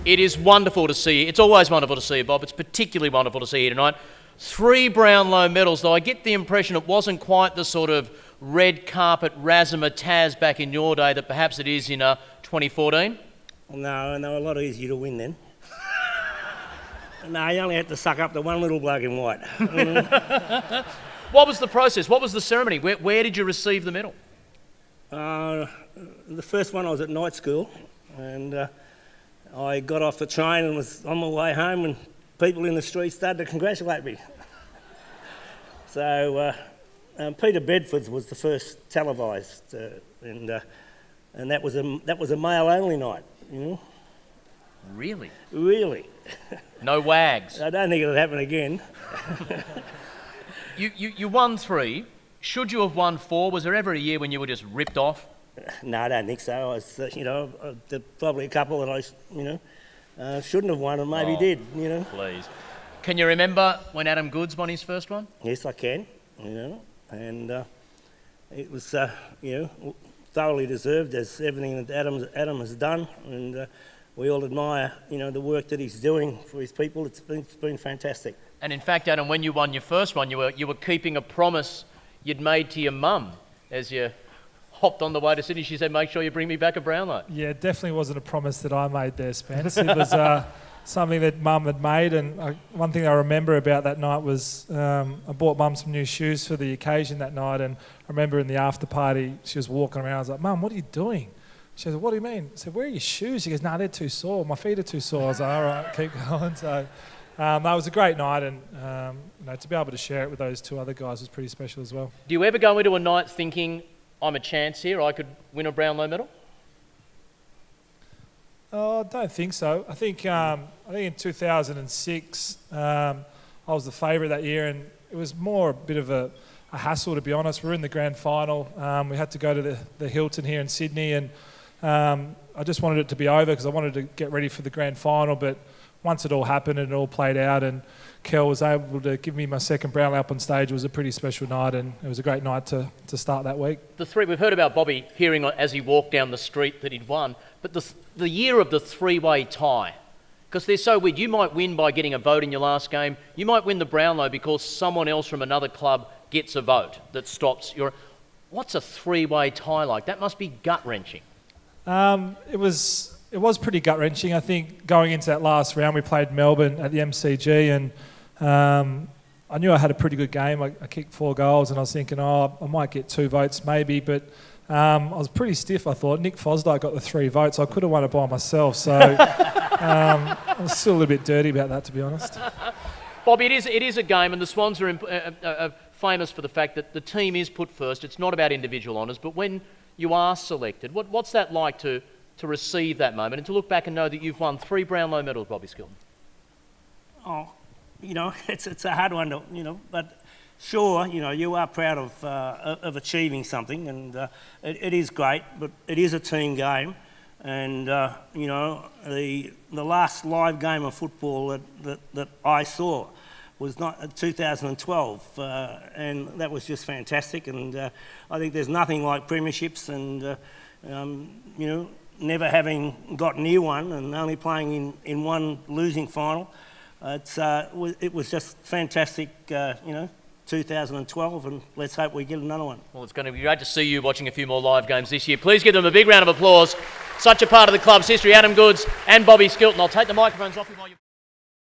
It is wonderful to see you. It's always wonderful to see you, Bob. It's particularly wonderful to see you tonight. 3 Brownlow medals, though I get the impression it wasn't quite the sort of red carpet razzmatazz back in your day that perhaps it is in 2014. No, they were a lot easier to win then. No, you only had to suck up to one little bloke in white. What was the process? What was the ceremony? Where did you receive the medal? The first one I was at night school, and I got off the train and was on my way home, and people in the street started to congratulate me. So Peter Bedford's was the first televised, and that was a male-only night. You know? Really? Really. No wags. I don't think it'll happen again. You won 3. Should you have won 4? Was there ever a year when you were just ripped off? No, I don't think so. I was, there's probably a couple that I shouldn't have won and maybe did. You know. Please. Can you remember when Adam Goodes won his first one? Yes, I can. And it was thoroughly deserved, as everything that Adam has done, and we all admire the work that he's doing for his people. It's been fantastic. And in fact, Adam, when you won your first one, you were keeping a promise you'd made to your mum as you hopped on the way to Sydney. She said, "Make sure you bring me back a Brownlow." Yeah, it definitely wasn't a promise that I made there, Spence. It was something that Mum had made, and one thing I remember about that night was I bought Mum some new shoes for the occasion that night, and I remember in the after party she was walking around. I was like, "Mum, what are you doing?" She said, "What do you mean?" I said, "Where are your shoes?" She goes, "No, they're too sore. My feet are too sore." I was like, "All right, keep going." So that was a great night, and to be able to share it with those 2 other guys was pretty special as well. Do you ever go into a night thinking, "I'm a chance here, I could win a Brownlow medal"? Oh, I don't think so. I think in 2006 I was the favourite that year, and it was more a bit of a hassle, to be honest. We were in the grand final. We had to go to the Hilton here in Sydney, and I just wanted it to be over because I wanted to get ready for the grand final. But once it all happened and it all played out, and Kel was able to give me my second Brownlow up on stage, it was a pretty special night, and it was a great night to start that week. We've heard about Bobby hearing as he walked down the street that he'd won, but the year of the 3-way tie, because they're so weird. You might win by getting a vote in your last game. You might win the Brownlow because someone else from another club gets a vote that stops your... What's a 3-way tie like? That must be gut-wrenching. It was pretty gut-wrenching. I think going into that last round, we played Melbourne at the MCG, and I knew I had a pretty good game. I kicked 4 goals, and I was thinking, I might get 2 votes maybe, but I was pretty stiff, I thought. Nick Fosdyke got the 3 votes. I could have won it by myself, so I was still a little bit dirty about that, to be honest. Bobby, it is a game, and the Swans are famous for the fact that the team is put first. It's not about individual honours, but when you are selected, what's that like to receive that moment and to look back and know that you've won 3 Brownlow medals, Bobby Skilton? Oh, it's a hard one to, but sure, you are proud of achieving something, and it is great, but it is a team game, and the last live game of football that I saw was 2012, and that was just fantastic, and I think there's nothing like premierships, and never having got near one and only playing in one losing final. It was just fantastic, 2012, and let's hope we get another one. Well, it's going to be great to see you watching a few more live games this year. Please give them a big round of applause. Such a part of the club's history, Adam Goodes and Bobby Skilton. I'll take the microphones off you while you...